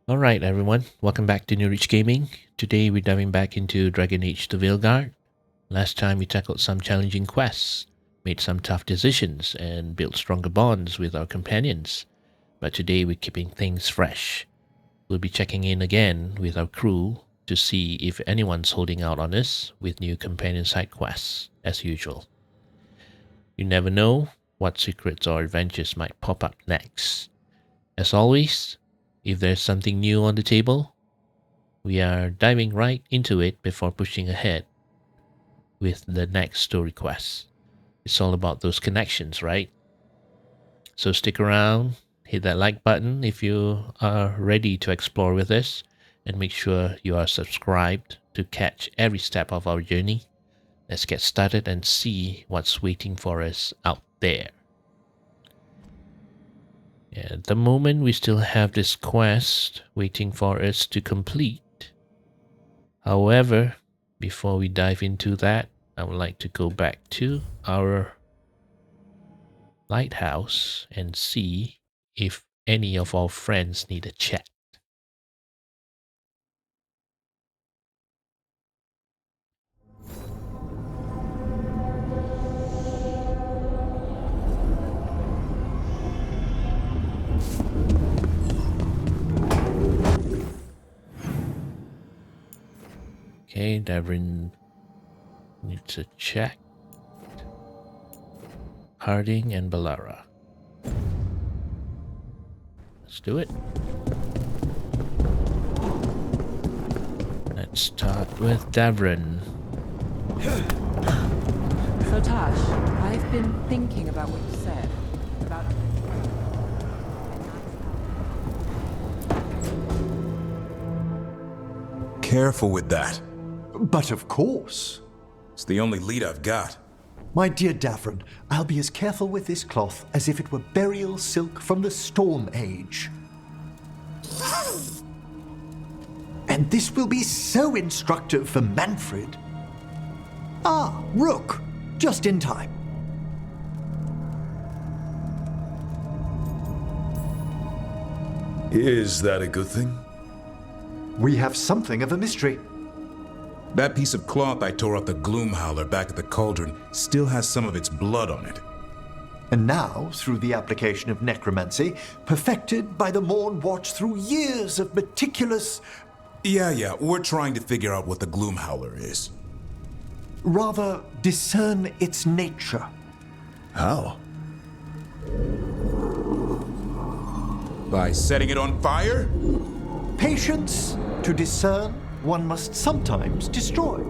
Alright everyone, welcome back to NewRich Gaming. Today we're diving back into Dragon Age the Veilguard. Last time we tackled some challenging quests, made some tough decisions, and built stronger bonds with our companions. But today we're keeping things fresh. We'll be checking in again with our crew to see if anyone's holding out on us with new companion side quests, as usual. You never know what secrets or adventures might pop up next. As always, if there's something new on the table, we are diving right into it before pushing ahead with the next story quest. It's all about those connections, right? So stick around, hit that like button if you are ready to explore with us, and make sure you are subscribed to catch every step of our journey. Let's get started and see what's waiting for us out there. At the moment, we still have this quest waiting for us to complete. However, before we dive into that, I would like to go back to our lighthouse and see if any of our friends need a chat. Okay, Davrin needs a check. Harding and Balara. Let's do it. Let's start with Davrin. So Taash, I've been thinking about what you said about Careful with that. But of course. It's the only lead I've got. My dear Davrin, I'll be as careful with this cloth as if it were burial silk from the Storm Age. And this will be so instructive for Manfred. Ah, Rook, just in time. Is that a good thing? We have something of a mystery. That piece of cloth I tore off the Gloom Howler back at the cauldron still has some of its blood on it. And now, through the application of necromancy, perfected by the Morn Watch through years of meticulous... Yeah, we're trying to figure out what the Gloom Howler is. rather discern its nature. How? By setting it on fire? Patience. To discern, one must sometimes destroy.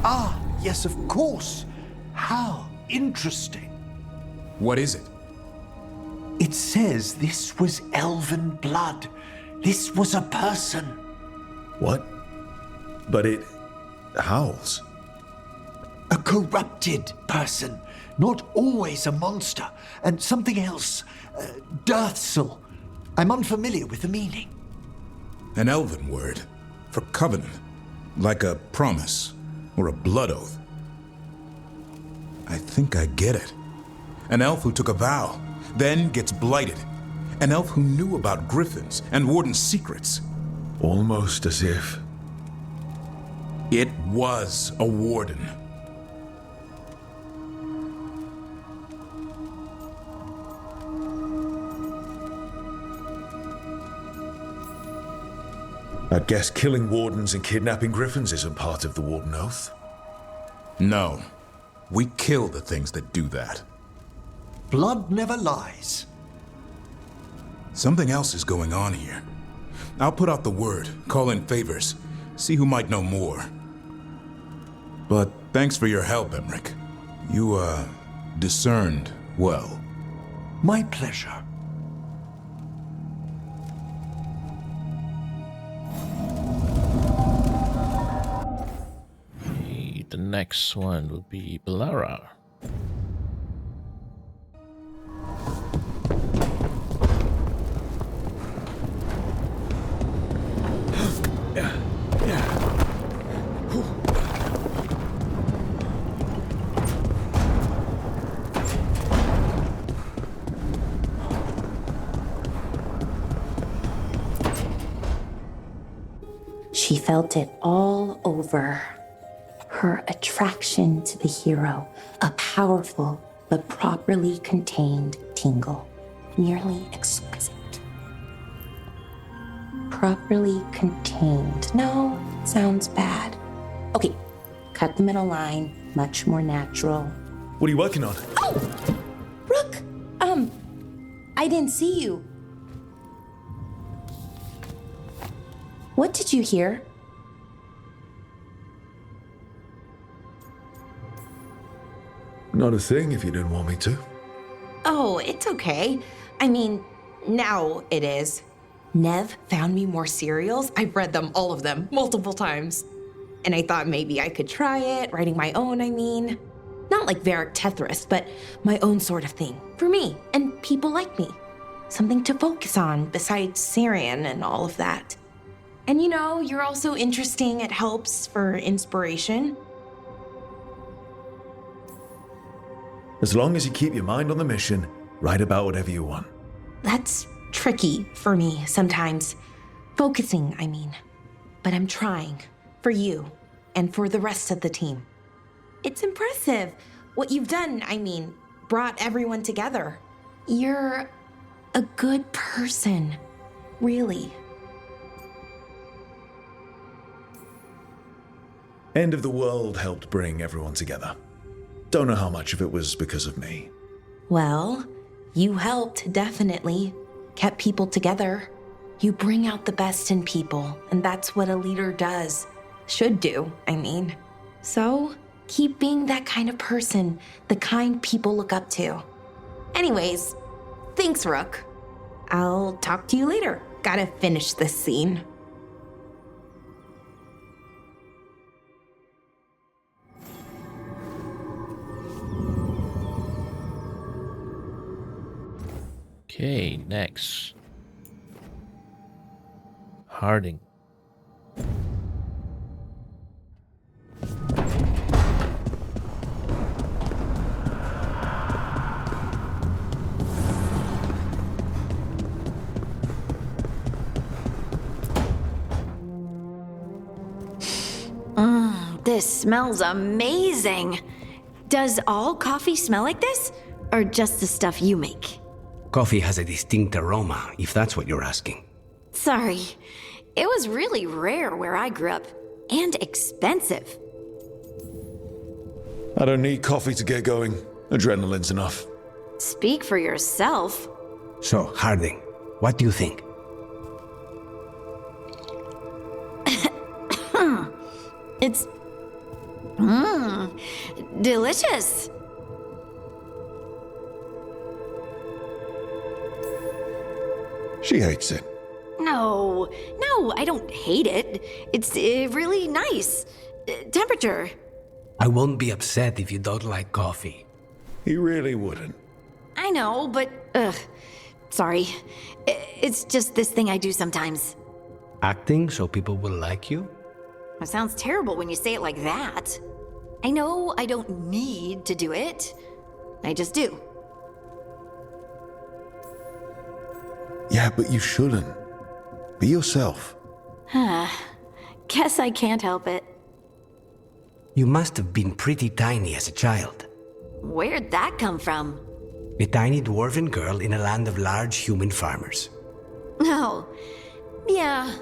Ah, yes, of course. How interesting. What is it? It says this was elven blood. This was a person. What? But it howls. A corrupted person. Not always a monster. And something else. Deathsel. I'm unfamiliar with the meaning. An elven word for covenant, like a promise or a blood oath. I think I get it. An elf who took a vow, then gets blighted. An elf who knew about griffins and warden's secrets. Almost as if... It was a warden. I guess killing wardens and kidnapping griffins isn't part of the warden oath. No. We kill the things that do that. Blood never lies. Something else is going on here. I'll put out the word, call in favors, see who might know more. But thanks for your help, Emric. You, discerned well. My pleasure. The next one will be Balara. She felt it all over. Her attraction to the hero, a powerful but properly contained tingle, nearly exquisite. Properly contained. No, sounds bad. Okay, cut the middle line, much more natural. What are you working on? Oh! Rook! I didn't see you. What did you hear? Not a thing if you didn't want me to. Oh, it's okay. I mean, now it is. Nev found me more serials. I've read them, all of them, multiple times. And I thought maybe I could try it, writing my own, I mean. Not like Varric Tethrist, but my own sort of thing. For me, and people like me. Something to focus on besides Syrian and all of that. And you know, you're also interesting. It helps for inspiration. As long as you keep your mind on the mission, write about whatever you want. That's tricky for me sometimes. Focusing, I mean. But I'm trying. For you. And for the rest of the team. It's impressive. What you've done, I mean, brought everyone together. You're a good person. Really. End of the World helped bring everyone together. Don't know how much of it was because of me. Well, you helped, definitely. Kept people together. You bring out the best in people, and that's what a leader does. Should do, I mean. So, keep being that kind of person, the kind people look up to. Anyways, thanks, Rook. I'll talk to you later. Gotta finish this scene. Okay, next. Harding. This smells amazing. Does all coffee smell like this? Or just the stuff you make? Coffee has a distinct aroma, if that's what you're asking. Sorry. It was really rare where I grew up. And expensive. I don't need coffee to get going. Adrenaline's enough. Speak for yourself. So, Harding, what do you think? It's... delicious. She hates it. No, I don't hate it. It's really nice. Temperature. I won't be upset if you don't like coffee. He really wouldn't. I know, but, sorry. It's just this thing I do sometimes. Acting so people will like you? It sounds terrible when you say it like that. I know I don't need to do it. I just do. Yeah, but you shouldn't. Be yourself. Guess I can't help it. You must have been pretty tiny as a child. Where'd that come from? A tiny dwarven girl in a land of large human farmers. Oh, yeah.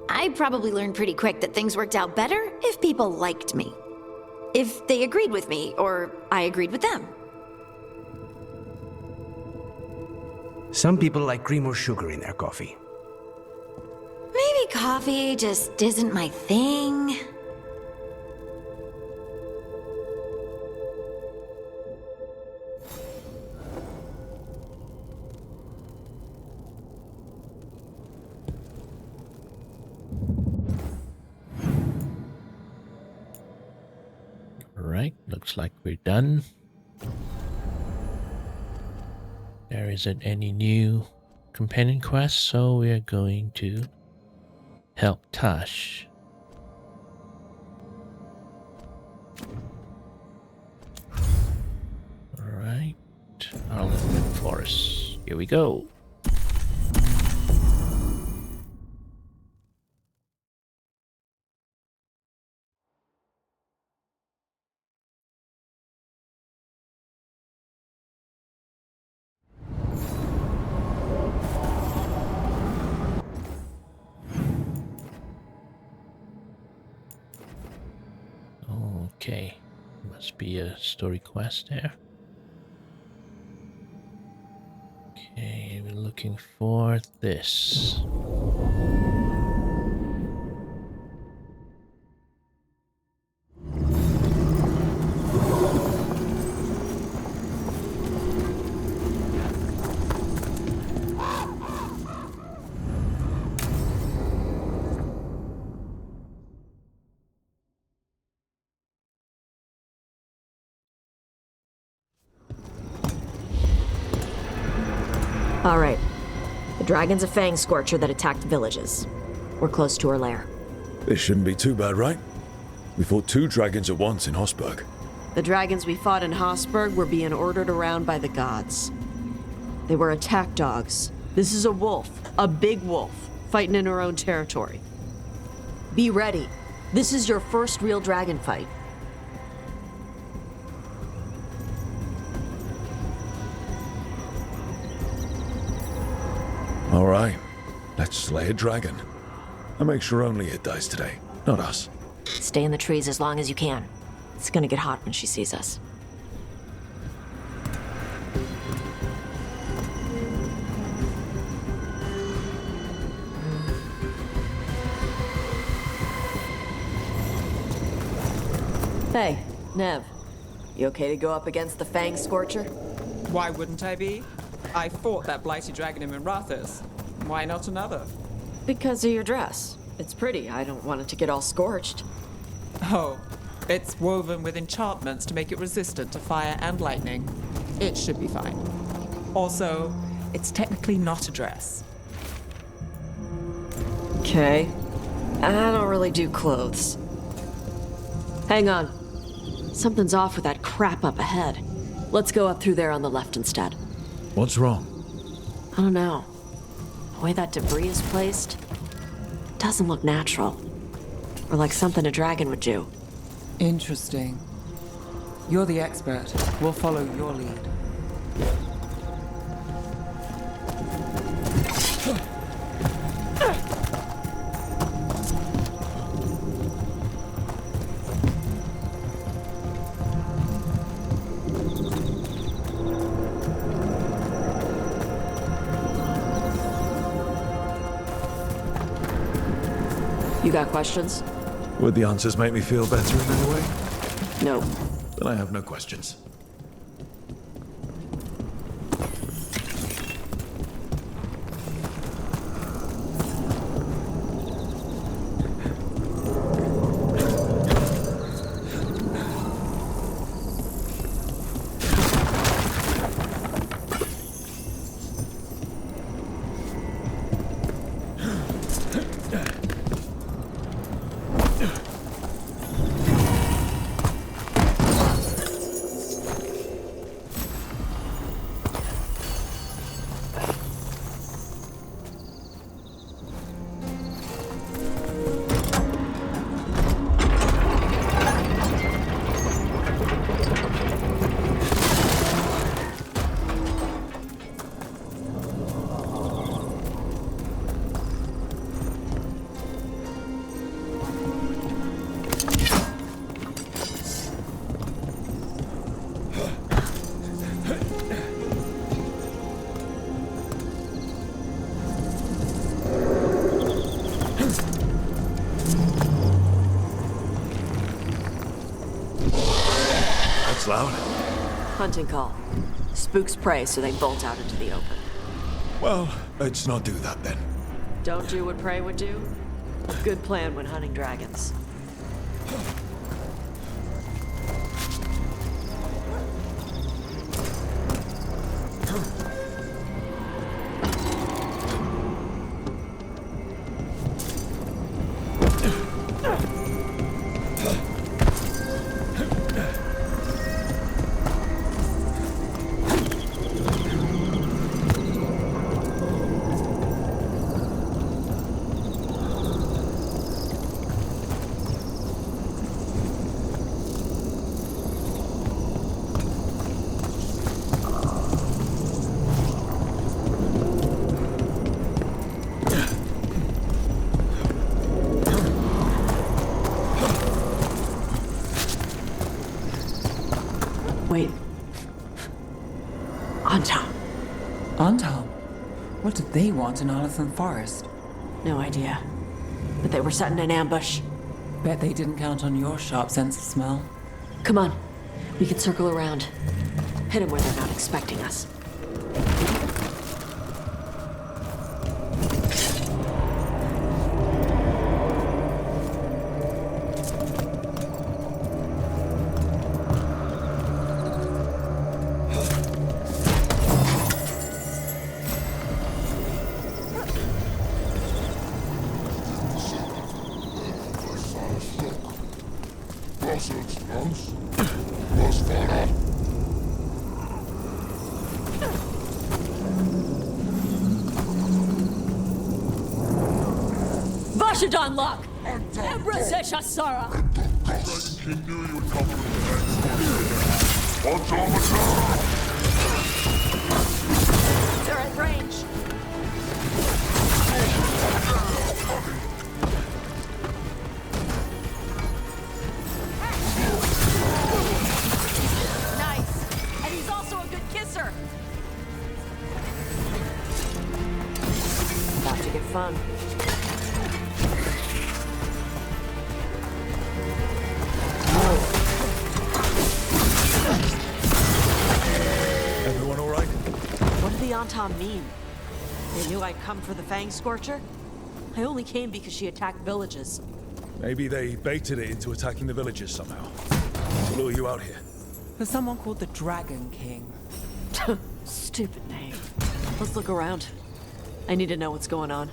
I probably learned pretty quick that things worked out better if people liked me. If they agreed with me, or I agreed with them. Some people like cream or sugar in their coffee. Maybe coffee just isn't my thing. Alright, looks like we're done. There isn't any new companion quests, so we're going to help Taash. Alright, Arlen Forest. Here we go. Okay, must be a story quest there. Okay, we're looking for this. All right. The dragon's a Fangscorcher that attacked villages. We're close to her lair. This shouldn't be too bad, right? We fought 2 dragons at once in Hossberg. The dragons we fought in Hossberg were being ordered around by the gods. They were attack dogs. This is a wolf, a big wolf, fighting in her own territory. Be ready. This is your first real dragon fight. All right, let's slay a dragon. And make sure only it dies today, not us. Stay in the trees as long as you can. It's gonna get hot when she sees us. Hey, Nev. You okay to go up against the Fangscorcher? Why wouldn't I be? I fought that blighty dragon in Rathos. Why not another? Because of your dress. It's pretty. I don't want it to get all scorched. Oh, it's woven with enchantments to make it resistant to fire and lightning. It should be fine. Also, it's technically not a dress. Okay. I don't really do clothes. Hang on. Something's off with that crap up ahead. Let's go up through there on the left instead. What's wrong? I don't know. The way that debris is placed doesn't look natural. Or like something a dragon would do. Interesting. You're the expert. We'll follow your lead. You got questions? Would the answers make me feel better in any way? No. Then I have no questions. Loud? Hunting call. Spooks prey, so they bolt out into the open. Well, let's not do that then. Don't do what prey would do? Good plan when hunting dragons. What did they want in Arlington Forest? No idea. But they were setting an ambush. Bet they didn't count on your sharp sense of smell. Come on. We can circle around. Hit them where they're not expecting us. Vashadon lock! Embrasesha Sara! King knew you would come from the Automata! They're at range. Nice! And he's also a good kisser! About to get fun. Everyone all right? What did the Antam mean? They knew I'd come for the Fangscorcher? I only came because she attacked villages. Maybe they baited it into attacking the villages somehow. Lure you out here. There's someone called the Dragon King. Stupid name. Let's look around. I need to know what's going on.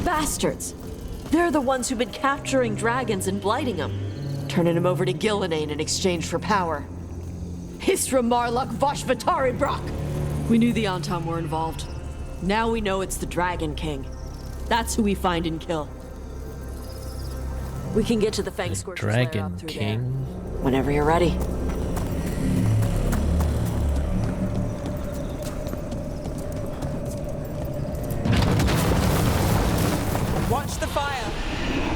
Bastards! They're the ones who've been capturing dragons and blighting them, turning them over to Gillinane in exchange for power. Histra Marluk Vashvatari Brock! We knew the Antam were involved. Now we know it's the Dragon King. That's who we find and kill. We can get to the Fangscorcher's lair Dragon up through King. there. Whenever you're ready. Watch the fire!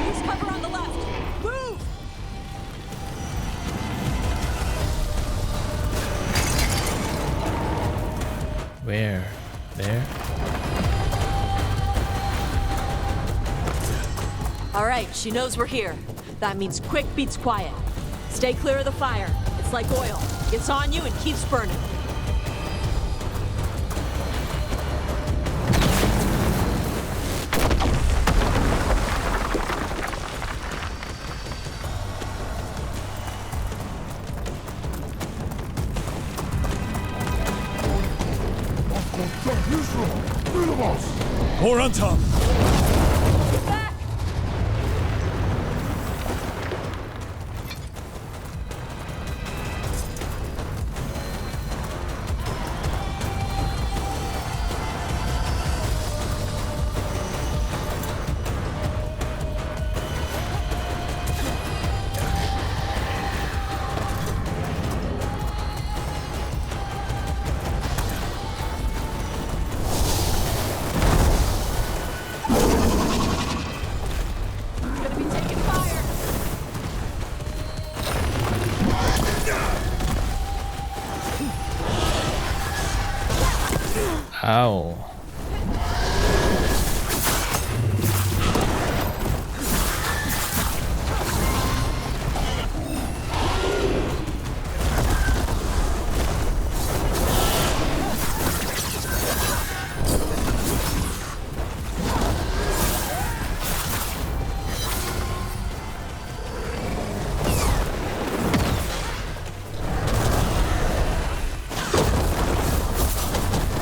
Use cover on the left! Move! Where? There? All right, she knows we're here. That means quick beats quiet. Stay clear of the fire. It's like oil. Gets on you and keeps burning. More Antam! Back! Gonna be taking fire! Ow.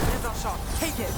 Here's our shot. Take it!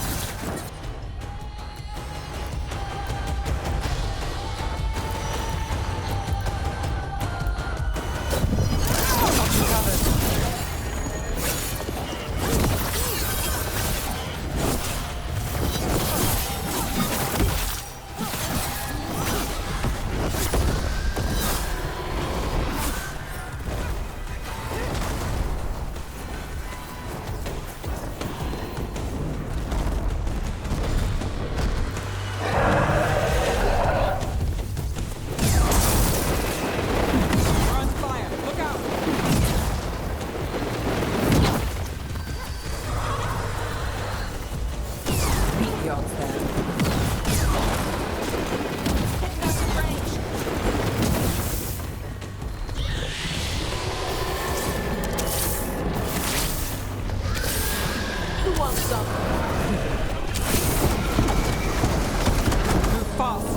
the odds there? Getting out of range. Who wants some? Move fast.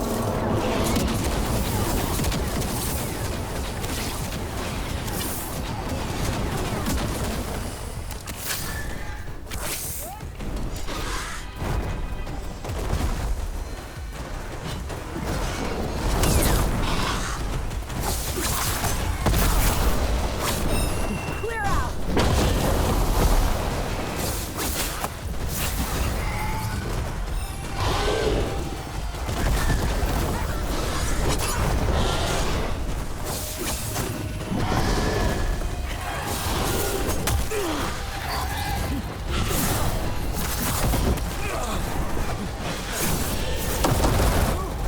Clear out.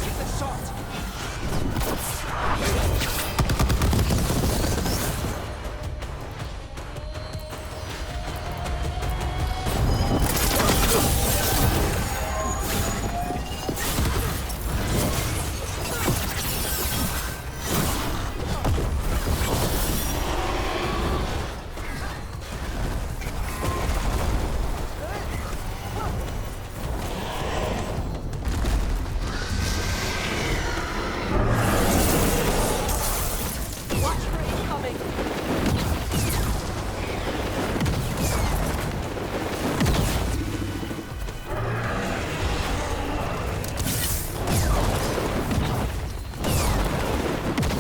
Get the shot. Watch for incoming.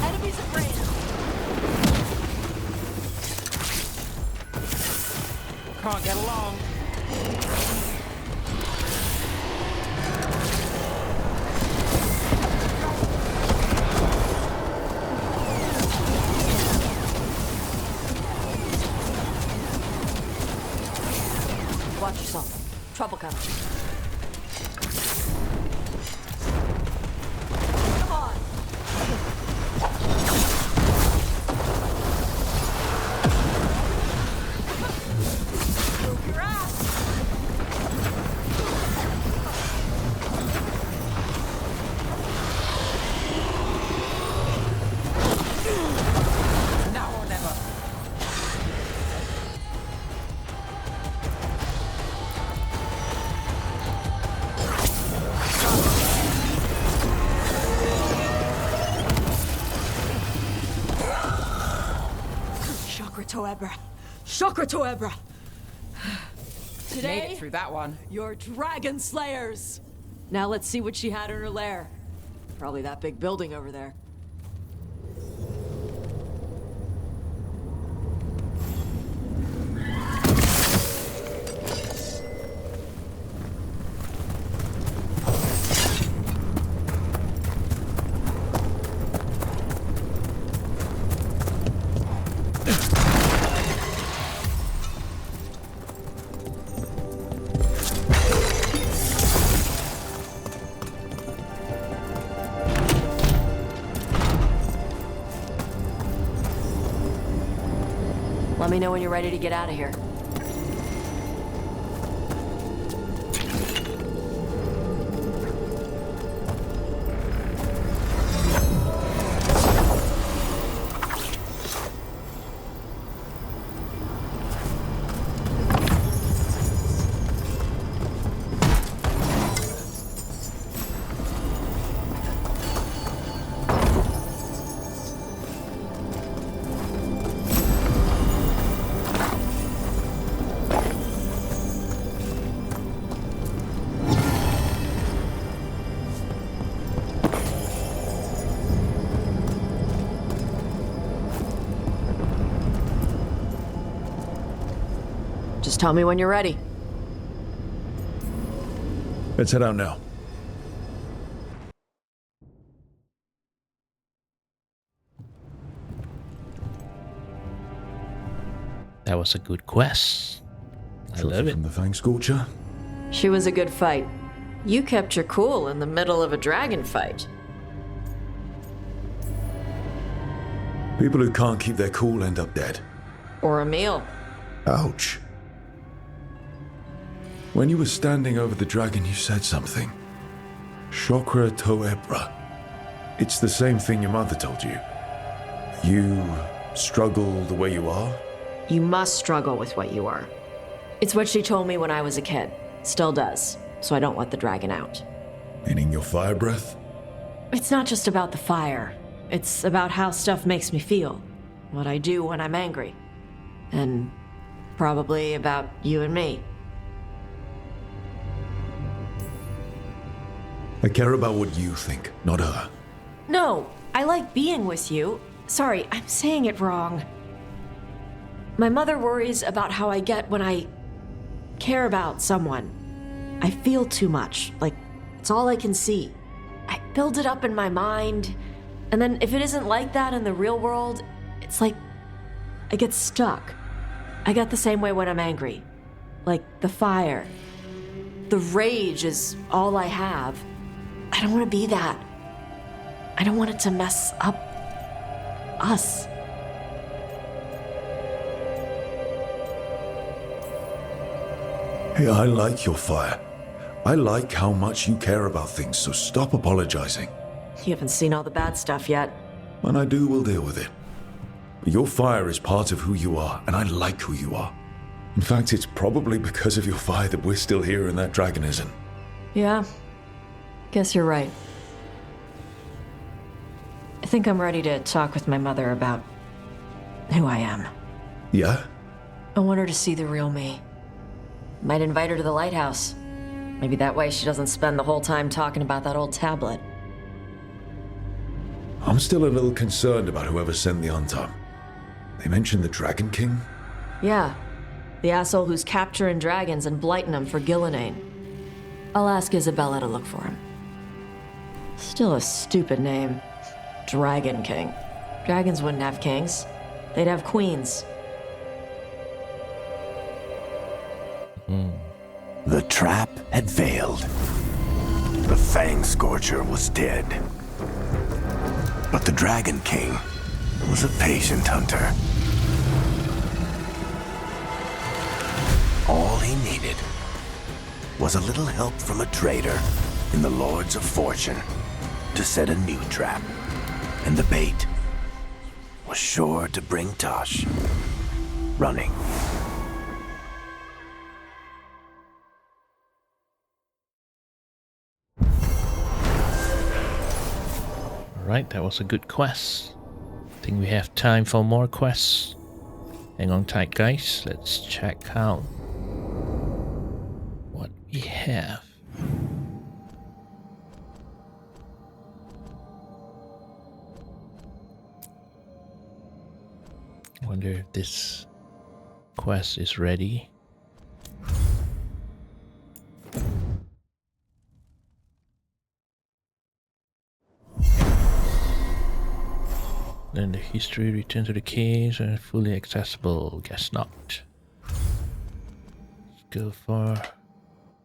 Enemies at range. Can't get along. Watch yourself. Trouble coming. Come on. Move your ass. Now or never. Chakra Toebra. Chakra Toebra. Made Today, it through that one. you're dragon slayers. Now let's see what she had in her lair. Probably that big building over there. Let me know when you're ready to get out of here. Just tell me when you're ready. Let's head out now. That was a good quest. I love it. From the Fangscorcher. She was a good fight. You kept your cool in the middle of a dragon fight. People who can't keep their cool end up dead. Or a meal. Ouch. When you were standing over the dragon, you said something. Shokrito Ebra. It's the same thing your mother told you. You struggle the way you are? You must struggle with what you are. It's what she told me when I was a kid. Still does, so I don't let the dragon out. Meaning your fire breath? It's not just about the fire. It's about how stuff makes me feel. What I do when I'm angry. And probably about you and me. I care about what you think, not her. No, I like being with you. Sorry, I'm saying it wrong. My mother worries about how I get when I care about someone. I feel too much, like it's all I can see. I build it up in my mind, and then if it isn't like that in the real world, it's like I get stuck. I get the same way when I'm angry. Like the fire. The rage is all I have. I don't want to be that. I don't want it to mess up us. Hey, I like your fire. I like how much you care about things, so stop apologizing. You haven't seen all the bad stuff yet. When I do, we'll deal with it. But your fire is part of who you are, and I like who you are. In fact, it's probably because of your fire that we're still here and that dragon isn't. Yeah, guess you're right. I think I'm ready to talk with my mother about who I am. Yeah? I want her to see the real me. Might invite her to the lighthouse. Maybe that way she doesn't spend the whole time talking about that old tablet. I'm still a little concerned about whoever sent the Untom. They mentioned the Dragon King? Yeah, the asshole who's capturing dragons and blighting them for Gillinane. I'll ask Isabella to look for him. Still a stupid name. Dragon King. Dragons wouldn't have kings. They'd have queens. The trap had failed. The Fangscorcher was dead. But the Dragon King was a patient hunter. All he needed was a little help from a trader in the Lords of Fortune to set a new trap. And the bait was sure to bring Taash running. Alright, that was a good quest. I think we have time for more quests. Hang on tight, guys. Let's check out what we have. Wonder if this quest is ready. Then the history, return to the caves, are fully accessible. Guess not. Let's go for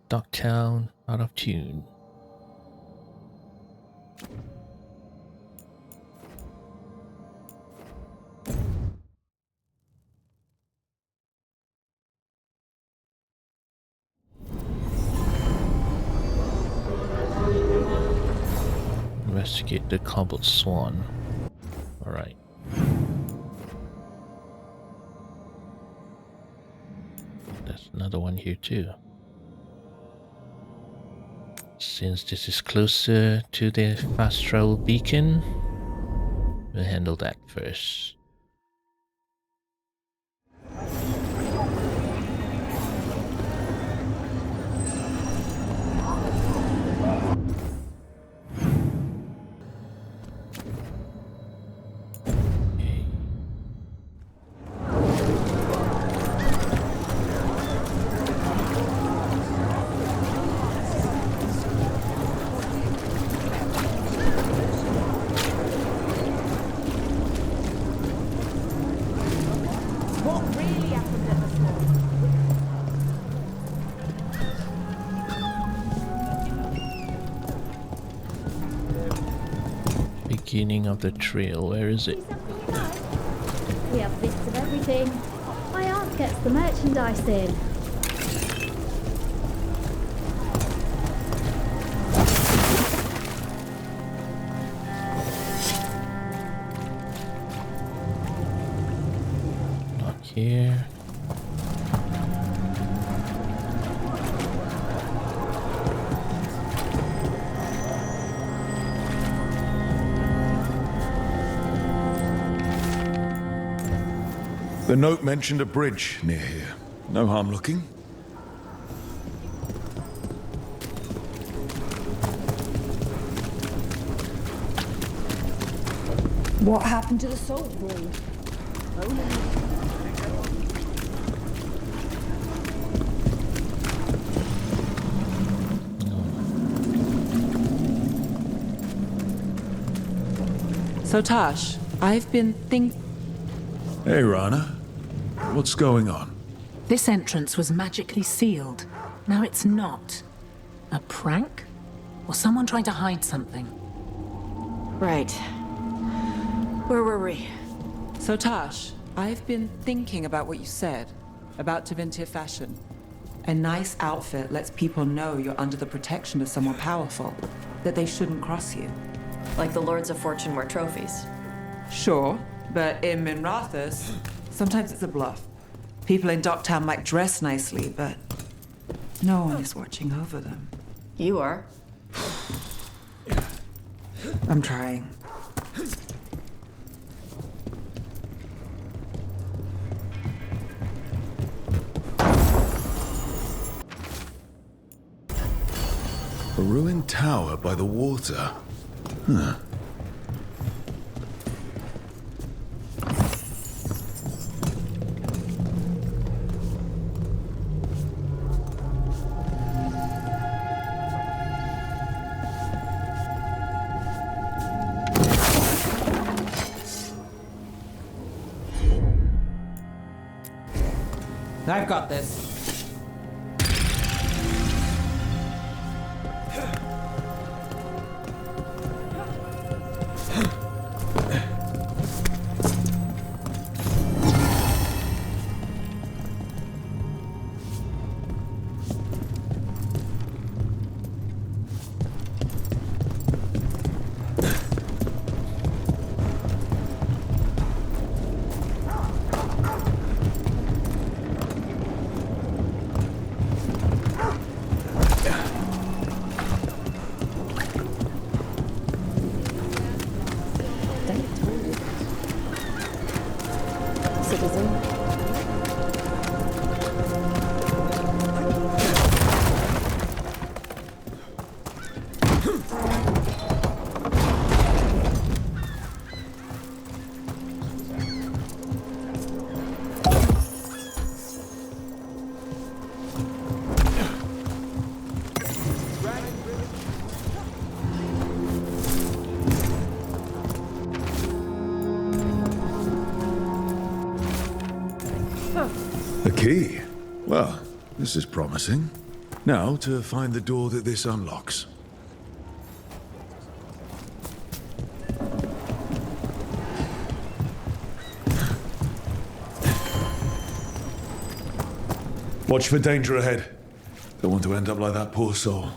Docktown, out of tune. Investigate the cobbled swan. Alright. There's another one here too. Since this is closer to the fast travel beacon, we'll handle that first. Beginning of the trail, where is it? We have bits of everything. My aunt gets the merchandise in. here. The note mentioned a bridge near here. No harm looking. What happened to the salt brood? So Taash, I've been thinking. Hey, Rana. What's going on? This entrance was magically sealed. Now it's not. A prank? Or someone trying to hide something? Right. Where were we? So Taash, I've been thinking about what you said about Tevinter fashion. A nice outfit lets people know you're under the protection of someone powerful, that they shouldn't cross you. Like the Lords of Fortune wear trophies. Sure, but in Minrathous, sometimes it's a bluff. People in Docktown might dress nicely, but no one is watching over them. You are. I'm trying. A ruined tower by the water. Huh. I've got this. A key? Well, this is promising. Now to find the door that this unlocks. Watch for danger ahead. Don't want to end up like that poor soul.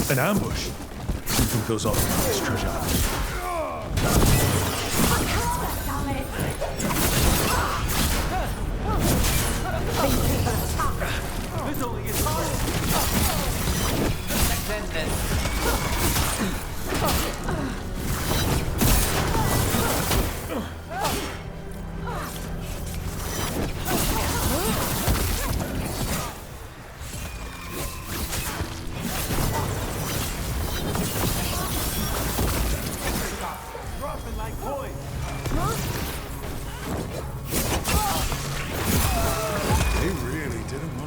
An ambush? Something feels off about this treasure hunt. Dropping like boys.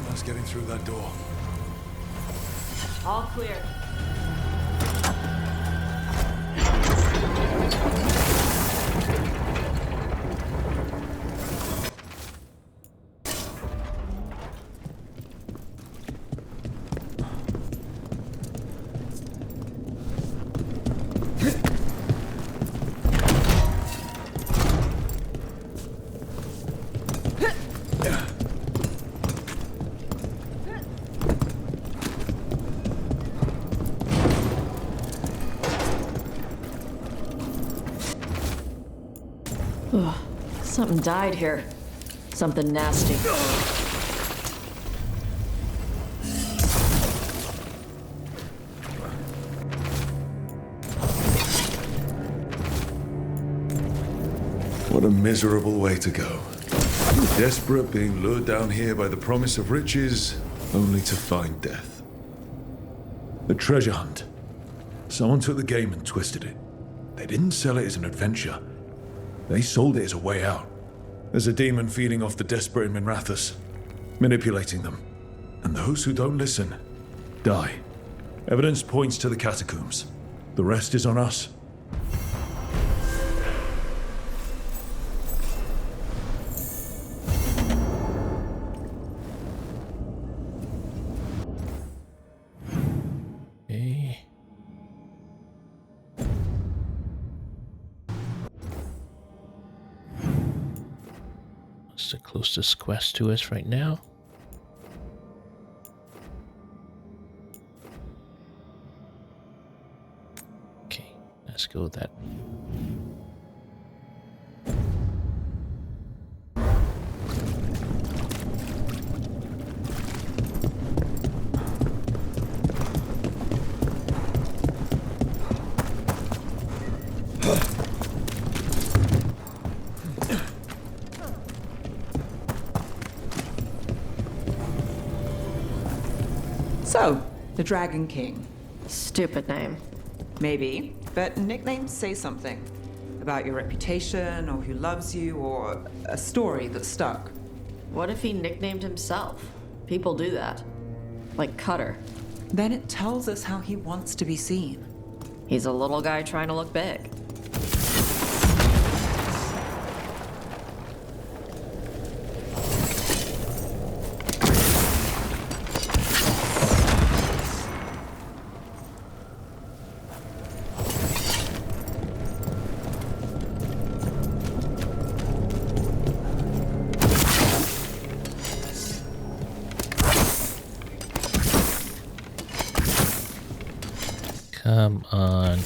us getting through that door. All clear. Ugh, something died here. Something nasty. What a miserable way to go. Desperate, being lured down here by the promise of riches, only to find death. The treasure hunt. Someone took the game and twisted it. They didn't sell it as an adventure. They sold it as a way out. There's a demon feeding off the desperate in Minrathous, manipulating them. And those who don't listen, die. Evidence points to the catacombs. The rest is on us. The closest quest to us right now. Okay, let's go with that. So, the Dragon King. Stupid name. Maybe, but nicknames say something. About your reputation, or who loves you, or a story that stuck. What if he nicknamed himself? People do that. Like Cutter. Then it tells us how he wants to be seen. He's a little guy trying to look big. Come on.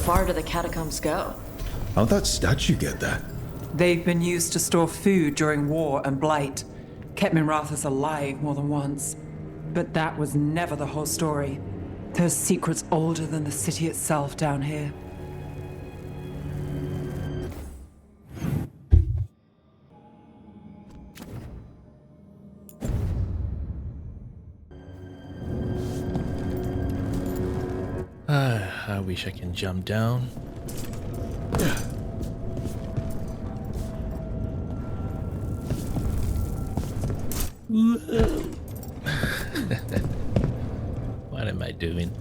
Far do the catacombs go? How'd that statue get there? They've been used to store food during war and blight. Kept Minrathous alive more than once. But that was never the whole story. There's secrets older than the city itself down here. I wish I can jump down. What am I doing?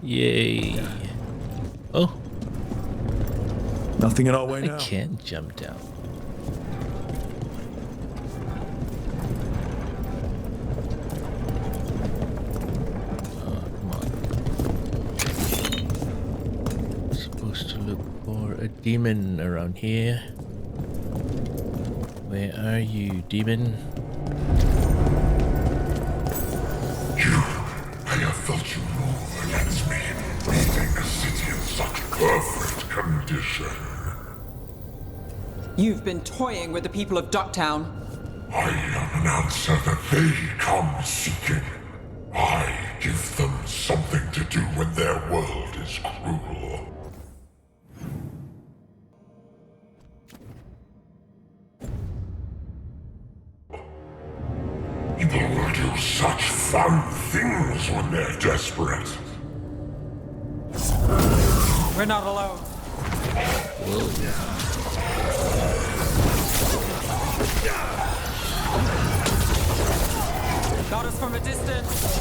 Yay. Oh. Nothing in our way now. I can't jump down. Oh, come on. I'm supposed to look for a demon around here. Where are you, demon? I have felt you move against me, leaving a city in such perfect condition. You've been toying with the people of Ducktown. I am an answer that they come seeking. I give them something to do when their world is cruel. People will do such fun things when they're desperate. We're not alone. Got us from a distance.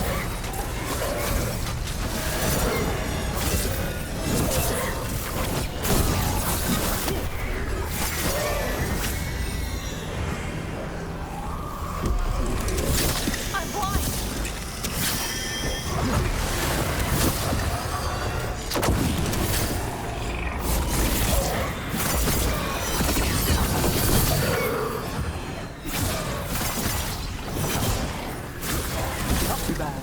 I'm blind. Not too bad.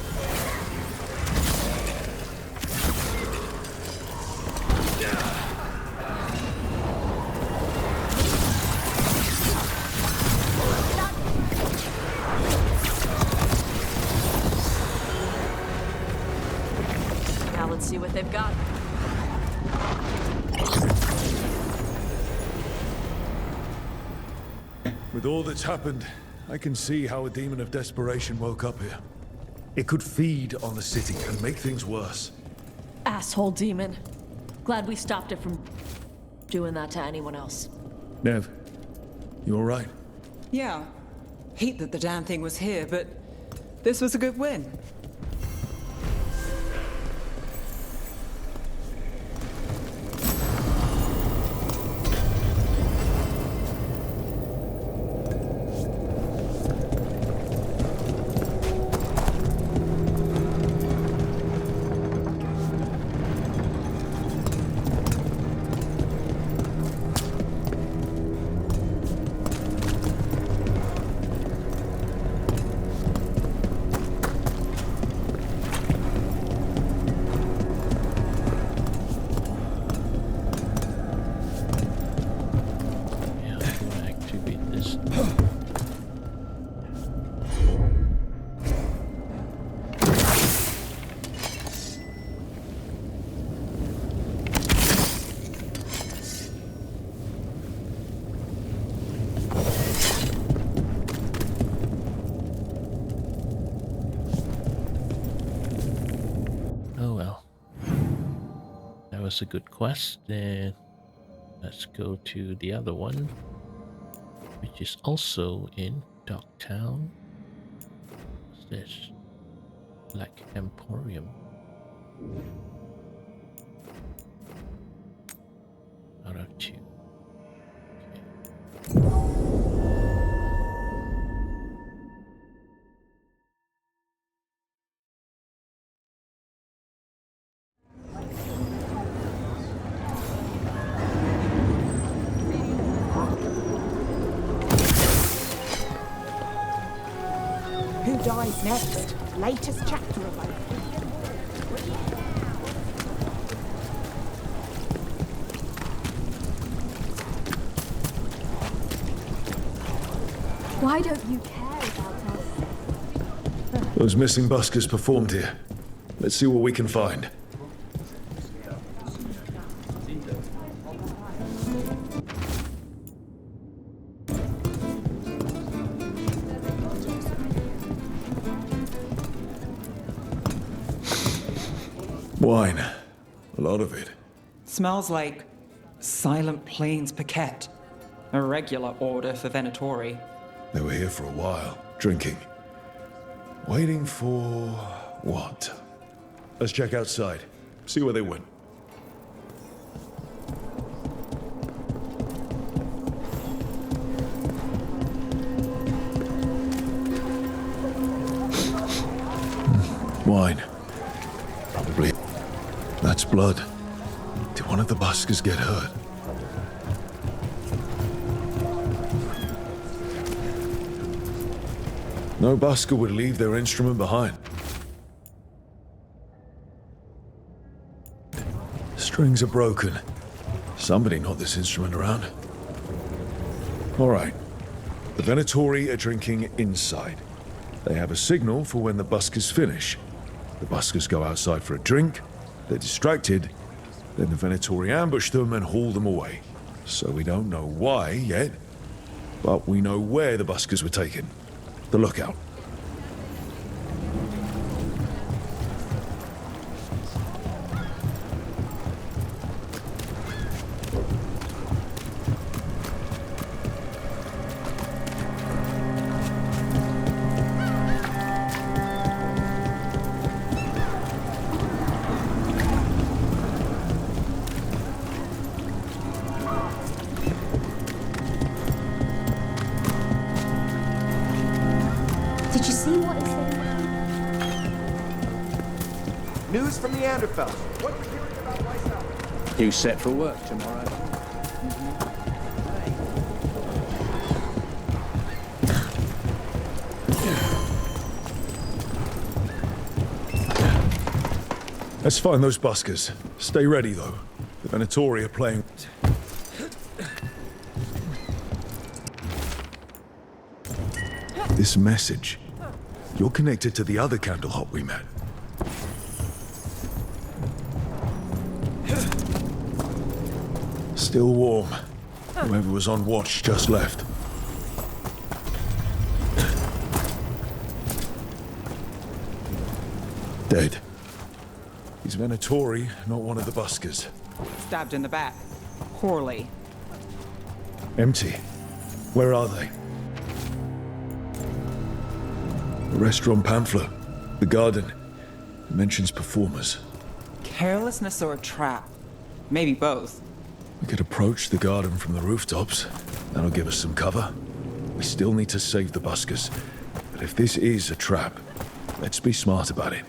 Now let's see what they've got. With all that's happened, I can see how a demon of desperation woke up here. It could feed on the city and make things worse. Asshole demon. Glad we stopped it from doing that to anyone else. Nev, you all right? Yeah. Hate that the damn thing was here, but this was a good win. A good quest. Then let's go to the other one, which is also in Ducktown. What's this? Black Emporium. Out of two. Okay. Dies next. Latest chapter of it. Why don't you care about us? Those missing buskers performed here. Let's see what we can find. Wine. A lot of it. Smells like Silent Plains Paquette. A regular order for Venatori. They were here for a while, drinking. Waiting for what? Let's check outside. See where they went. Wine. Probably. That's blood. Did one of the buskers get hurt? No busker would leave their instrument behind. Strings are broken. Somebody knocked this instrument around. All right. The Venatori are drinking inside. They have a signal for when the buskers finish. The buskers go outside for a drink, they're distracted, then the Venatori ambush them and haul them away. So we don't know why yet, but we know where the buskers were taken. The lookout. Did you see what it said? News from Neanderthal. What are you hearing about Weiss? You set for work tomorrow? Let's find those buskers. Stay ready, though. The Venatori are playing... This message. You're connected to the other Candlehop we met. Still warm. Whoever was on watch just left. Dead. He's Venatori, not one of the buskers. Stabbed in the back. Poorly. Empty. Where are they? The restaurant pamphlet. The garden. It mentions performers. Carelessness or a trap? Maybe both. We could approach the garden from the rooftops. That'll give us some cover. We still need to save the buskers. But if this is a trap, let's be smart about it.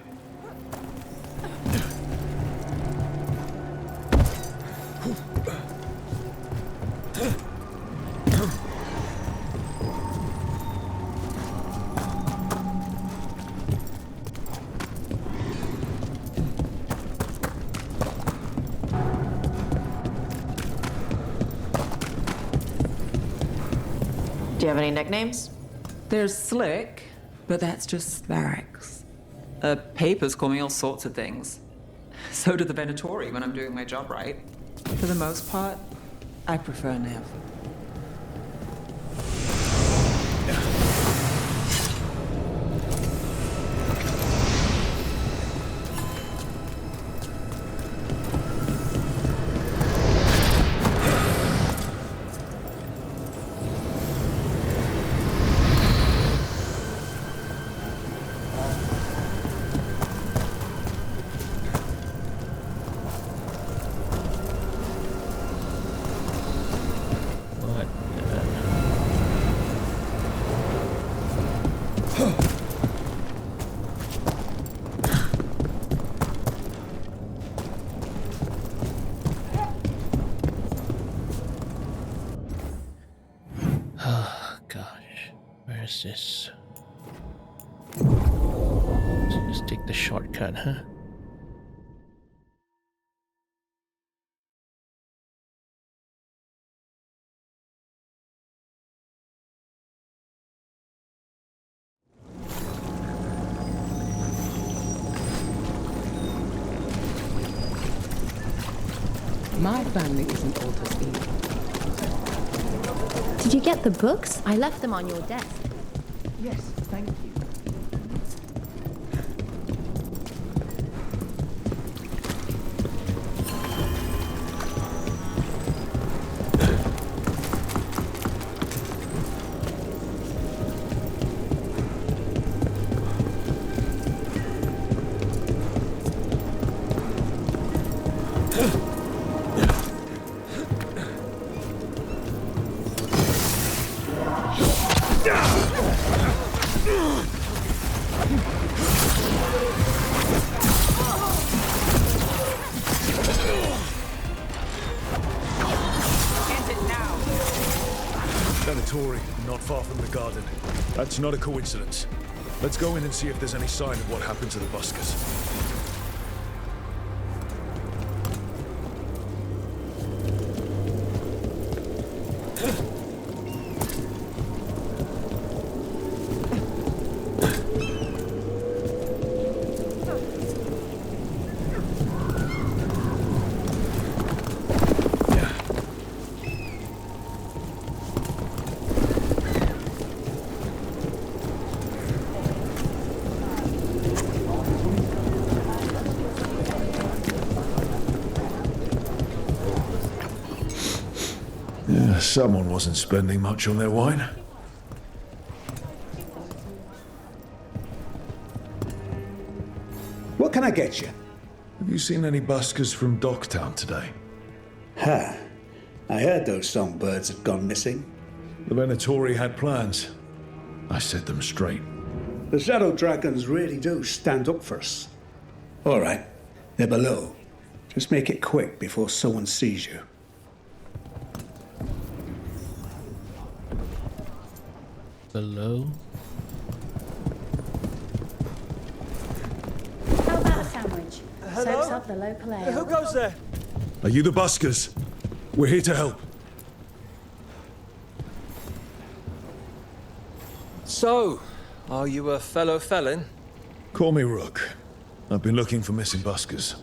Do you have any nicknames? There's Slick, but that's just barracks. Papers call me all sorts of things. So do the Venatori when I'm doing my job right. For the most part, I prefer Nev. This. So let's take the shortcut, huh? My family isn't all to speak. Did you get the books? I left them on your desk. Yes, thank you. Not far from the garden. That's not a coincidence. Let's go in and see if there's any sign of what happened to the buskers. Someone wasn't spending much on their wine. What can I get you? Have you seen any buskers from Docktown today? Ha! I heard those songbirds had gone missing. The Venatori had plans. I set them straight. The Shadow Dragons really do stand up for us. All right, they're below. Just make it quick before someone sees you. Below. How about a sandwich? Soaks up the local ale. Who goes there? Are you the buskers? We're here to help. So, are you a fellow felon? Call me Rook. I've been looking for missing buskers.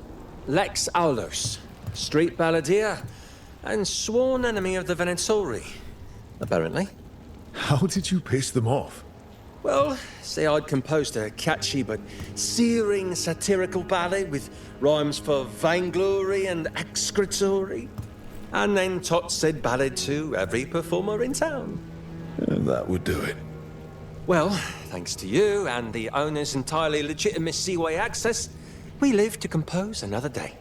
Lex Aulos, street balladeer, and sworn enemy of the Venatori, apparently. How did you piss them off? Well, say I'd composed a catchy but searing satirical ballad with rhymes for vainglory and excretory. And then Tot said ballad to every performer in town. And that would do it. Well, thanks to you and the owner's entirely legitimate seaway access, we live to compose another day.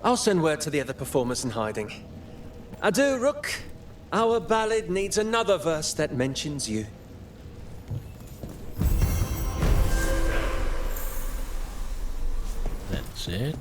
I'll send word to the other performers in hiding. Adieu, Rook. Our ballad needs another verse that mentions you. That's it.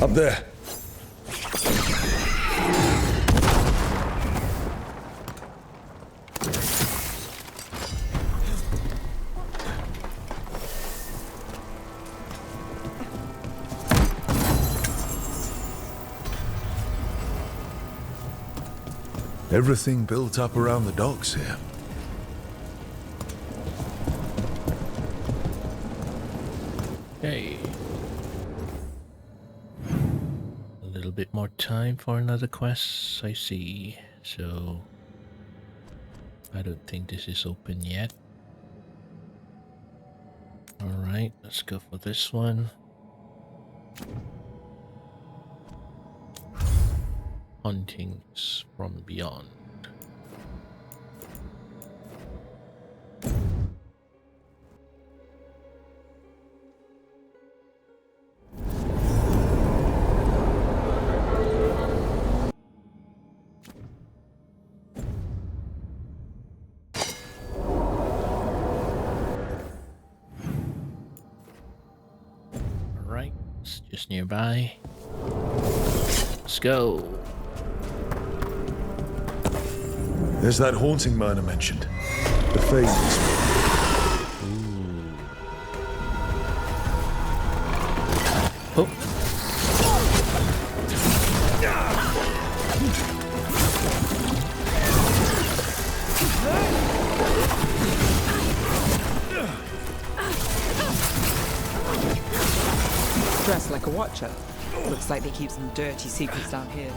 Up there. Everything built up around the docks here. Hey. A little bit more time for another quest, I see. So I don't think this is open yet. Alright, let's go for this one. Hauntings from Beyond. Alright, it's just nearby. Let's go. There's that haunting mine I mentioned. The famous one. Oh. Dressed like a watcher. Looks like they keep some dirty secrets down here.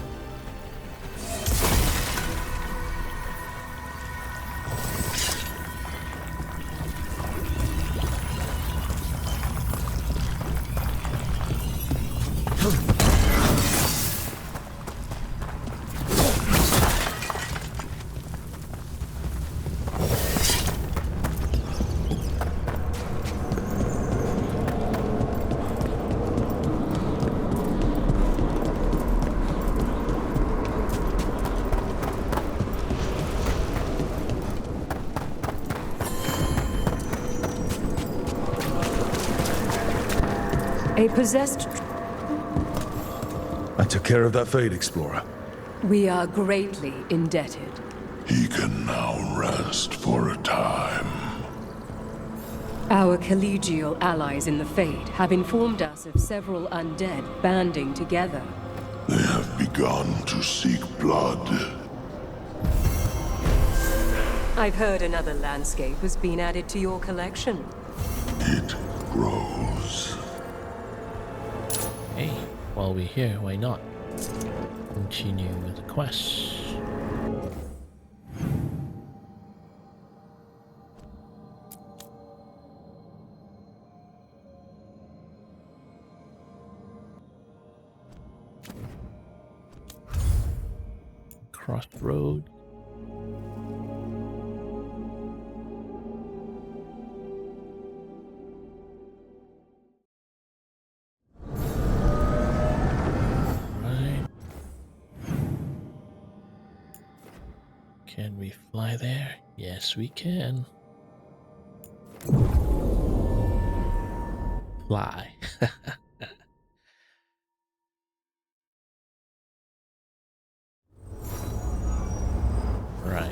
A possessed... I took care of that Fade Explorer. We are greatly indebted. He can now rest for a time. Our collegial allies in the Fade have informed us of several undead banding together. They have begun to seek blood. I've heard another landscape has been added to your collection. It grows. Hey, while we're here, why not? Continue with the quest. Crossroads. Can we fly there? Yes, we can. Fly. Right.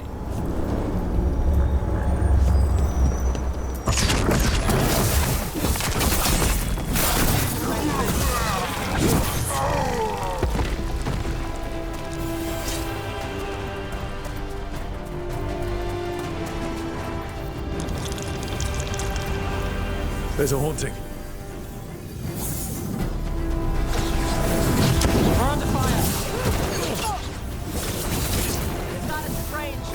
There's a haunting. We're under fire! It's not its range!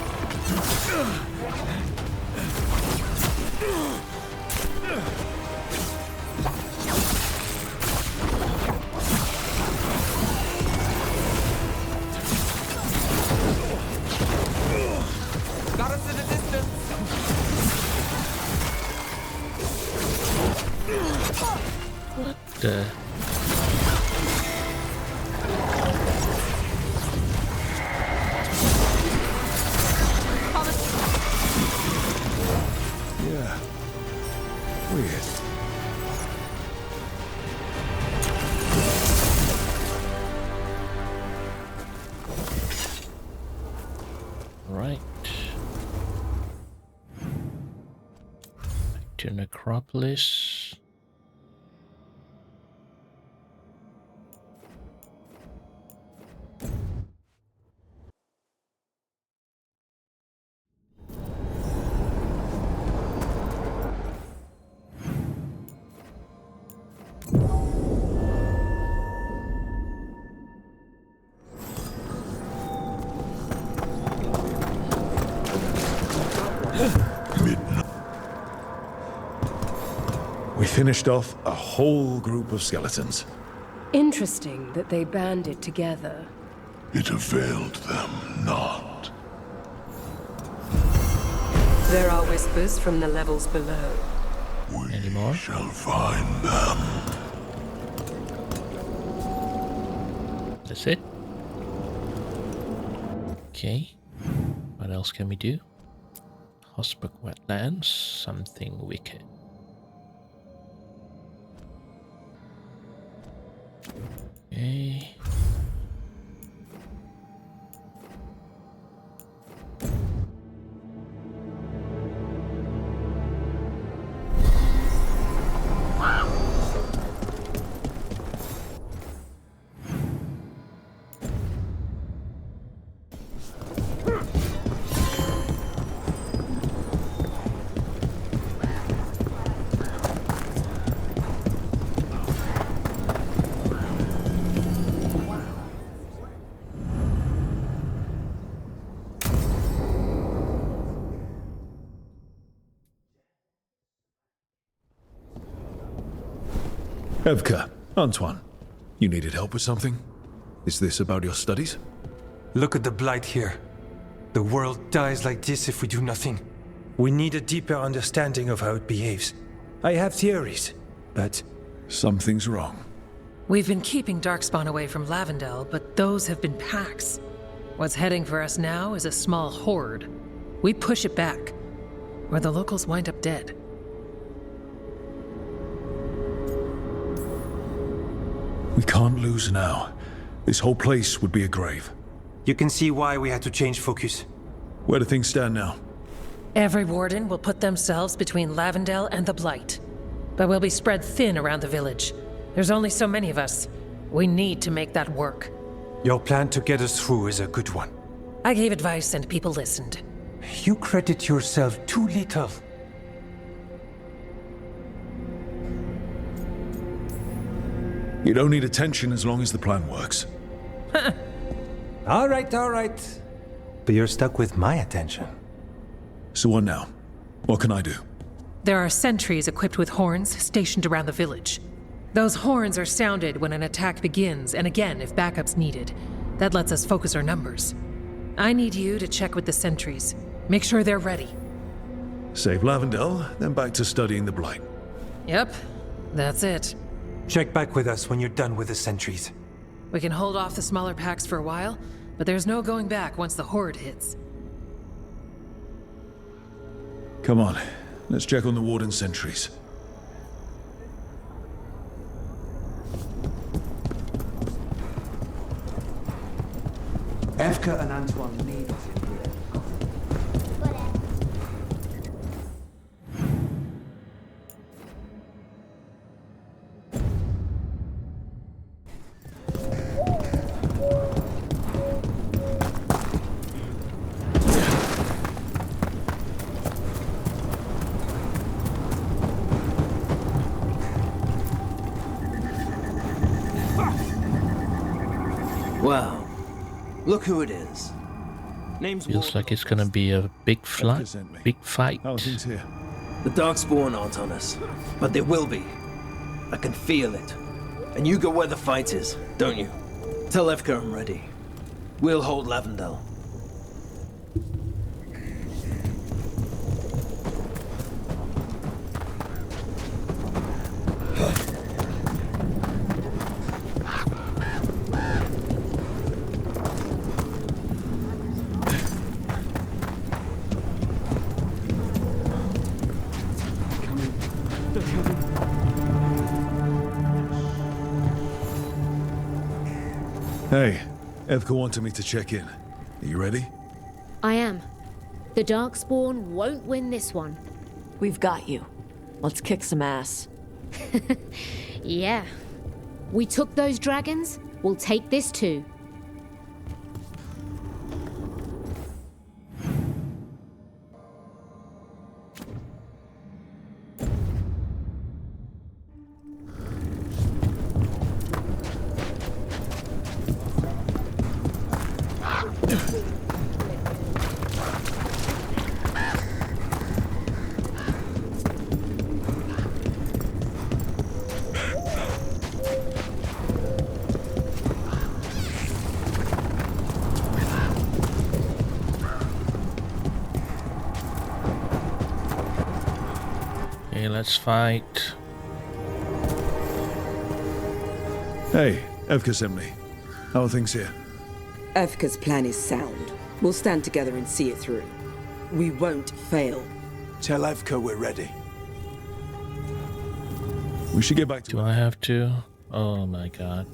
Got us in the distance! What the? Yeah. Weird. Right. Back to Necropolis. We finished off a whole group of skeletons. Interesting that they banded together. It availed them not. There are whispers from the levels below. Anymore? Shall find them. That's it. Okay. What else can we do? Hossberg Wetlands. Something wicked. Okay. Evka, Antoine, you needed help with something? Is this about your studies? Look at the blight here. The world dies like this if we do nothing. We need a deeper understanding of how it behaves. I have theories, but... Something's wrong. We've been keeping Darkspawn away from Lavendel, but those have been packs. What's heading for us now is a small horde. We push it back, or the locals wind up dead. We can't lose now. This whole place would be a grave. You can see why we had to change focus. Where do things stand now? Every warden will put themselves between Lavendel and the Blight. But we'll be spread thin around the village. There's only so many of us. We need to make that work. Your plan to get us through is a good one. I gave advice and people listened. You credit yourself too little. You don't need attention as long as the plan works. All right. But you're stuck with my attention. So what now? What can I do? There are sentries equipped with horns stationed around the village. Those horns are sounded when an attack begins, and again if backup's needed. That lets us focus our numbers. I need you to check with the sentries. Make sure they're ready. Save Lavendel, then back to studying the Blight. Yep, that's it. Check back with us when you're done with the sentries. We can hold off the smaller packs for a while, but there's no going back once the horde hits. Come on, let's check on the Warden sentries. Evka and Antoine need us in here. Wow. Look who it is. Name's Feels like it's gonna be a big fight. The Darkspawn aren't on us, but they will be. I can feel it. And you go where the fight is, don't you? Tell Evka I'm ready. We'll hold Lavendel. Hey, Evka wanted me to check in. Are you ready? I am. The Darkspawn won't win this one. We've got you. Let's kick some ass. Yeah. We took those dragons, we'll take this too. Okay, let's fight. Hey, Evka sent me. How are things here? Evka's plan is sound. We'll stand together and see it through. We won't fail. Tell Evka we're ready. We should get back to... Do I have to? Oh my god.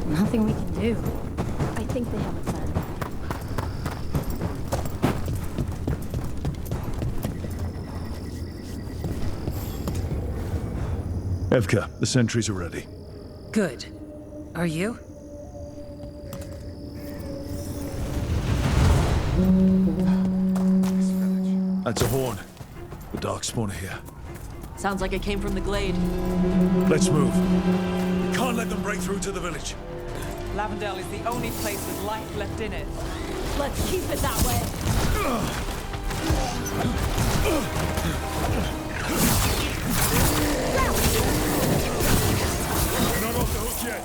Nothing we can do. I think they have a plan. Evka, the sentries are ready. Good. Are you? That's a horn. The Darkspawn are here. Sounds like it came from the glade. Let's move. We can't let them break through to the village. Lavendale is the only place with life left in it. Let's keep it that way. We're not off the hook yet.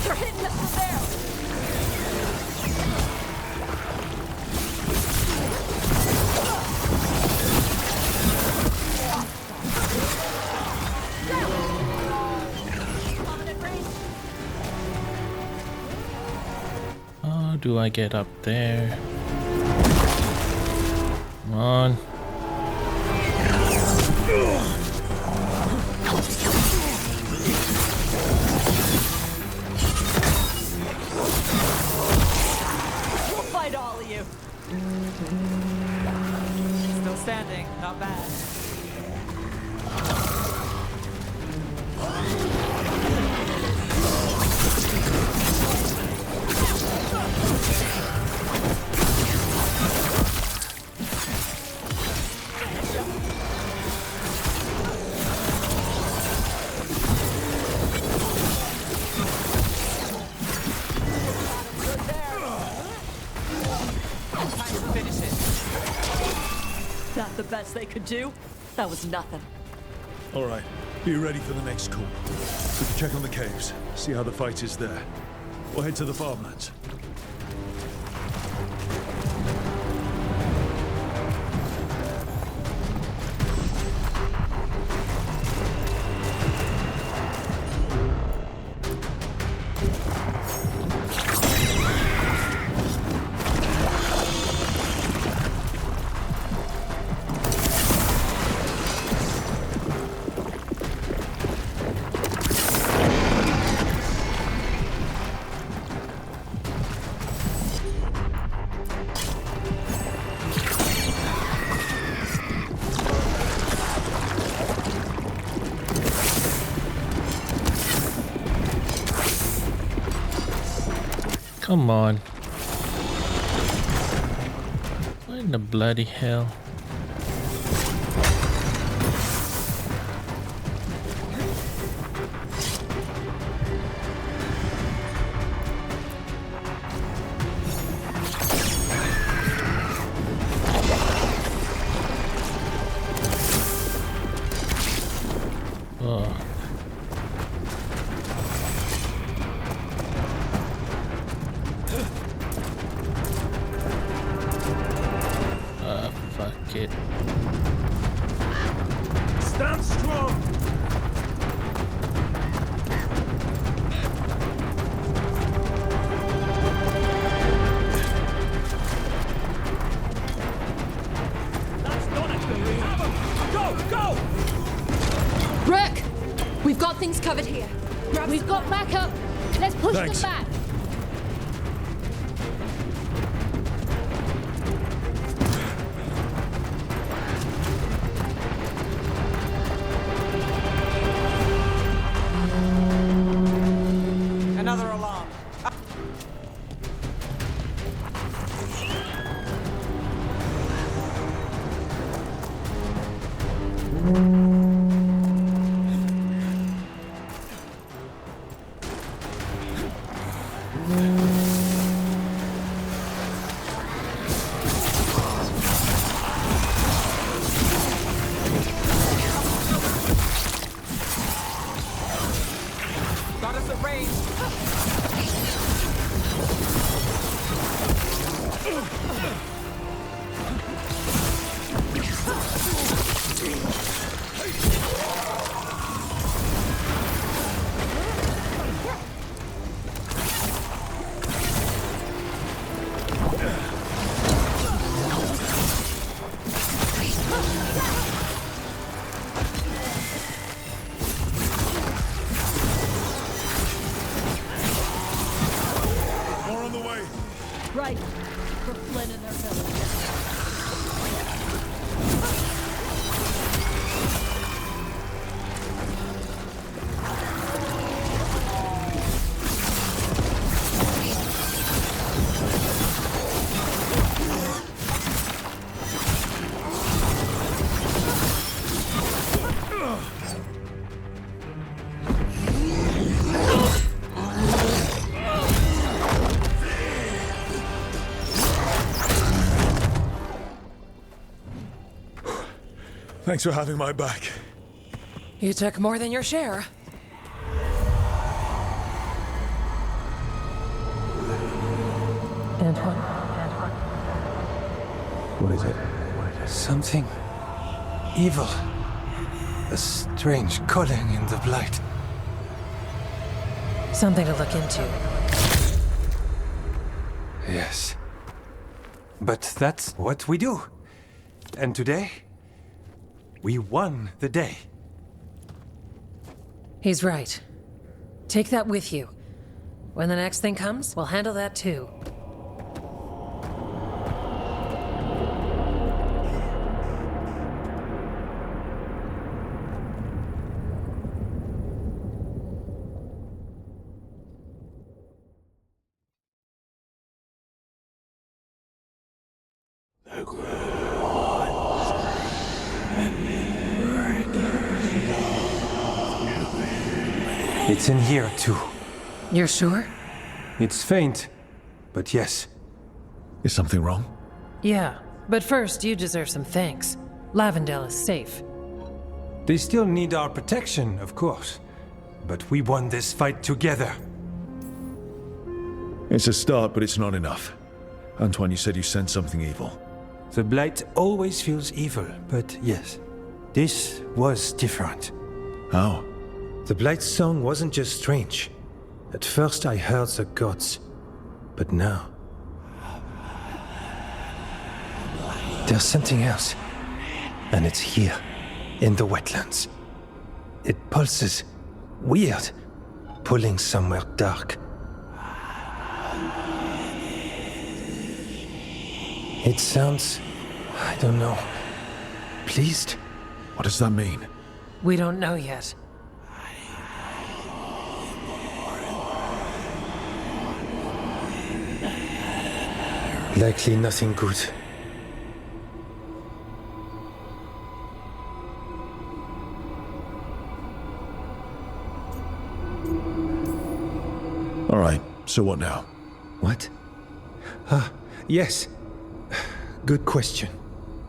They're hitting us from there. How do I get up there? Come on. We'll fight all of you. Still standing, not bad. That the best they could do? That was nothing. All right, be ready for the next call. We can check on the caves, see how the fight is there. We'll head to the farmlands. Come on. What in the bloody hell? Oh. Fuck it. Stand strong! Rick! We've got things covered here. We've got backup. Let's push Thanks. them back. Another alarm. Got us at range. More on the way. Right. For Flynn and their village. Thanks for having my back. You took more than your share. Antoine? What is it? Something evil. A strange calling in the blight. Something to look into. Yes. But that's what we do. And today, we won the day. He's right. Take that with you. When the next thing comes, we'll handle that too. It's in here, too. You're sure? It's faint, but yes. Is something wrong? Yeah, but first you deserve some thanks. Lavendale is safe. They still need our protection, of course. But we won this fight together. It's a start, but it's not enough. Antoine, you said you sensed something evil. The blight always feels evil, but yes. This was different. How? The blight's song wasn't just strange. At first I heard the gods. But now... there's something else. And it's here, in the wetlands. It pulses. Weird. Pulling somewhere dark. It sounds... I don't know. Pleased? What does that mean? We don't know yet. Likely nothing good. All right, so what now? What? Yes. Good question.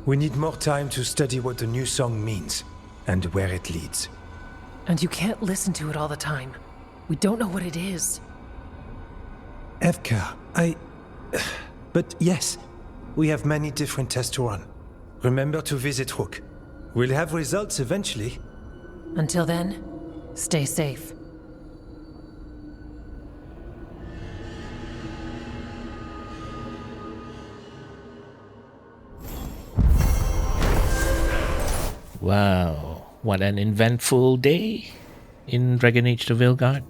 We need more time to study what the new song means, and where it leads. And you can't listen to it all the time. We don't know what it is. Evka, But yes, we have many different tests to run. Remember to visit Hook. We'll have results eventually. Until then, stay safe. Wow, what an eventful day in Dragon Age the Veilguard.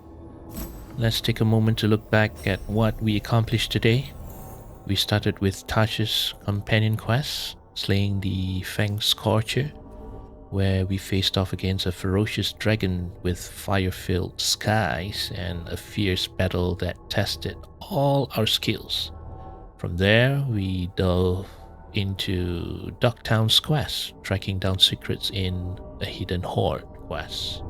Let's take a moment to look back at what we accomplished today. We started with Taash's Companion Quest, slaying the Fangscorcher, where we faced off against a ferocious dragon with fire-filled skies and a fierce battle that tested all our skills. From there, we dove into Ducktown's quest, tracking down secrets in A Hidden Hoard quest,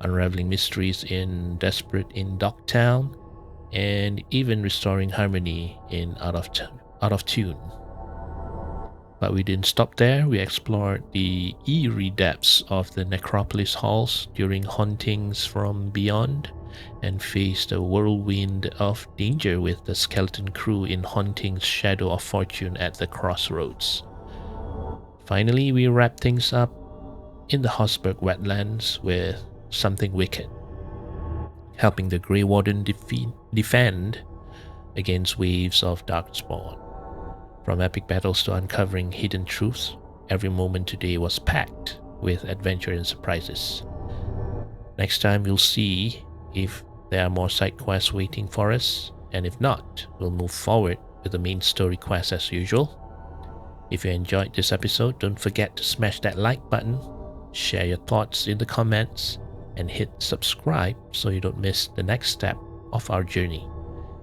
unraveling mysteries in Desperate in Ducktown, and even restoring harmony in Out of Tune. But we didn't stop there. We explored the eerie depths of the Necropolis Halls during Hauntings from Beyond, and faced a whirlwind of danger with the skeleton crew in Hauntings Shadow of Fortune at the Crossroads. Finally, we wrapped things up in the Hossberg Wetlands with Something Wicked, helping the Grey Warden defend against waves of Darkspawn. From epic battles to uncovering hidden truths, every moment today was packed with adventure and surprises. Next time we'll see if there are more side quests waiting for us, and if not, we'll move forward with the main story quest as usual. If you enjoyed this episode, don't forget to smash that like button, share your thoughts in the comments, and hit subscribe so you don't miss the next step of our journey.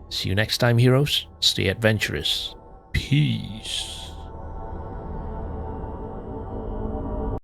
See you next time, heroes. Stay adventurous. Peace.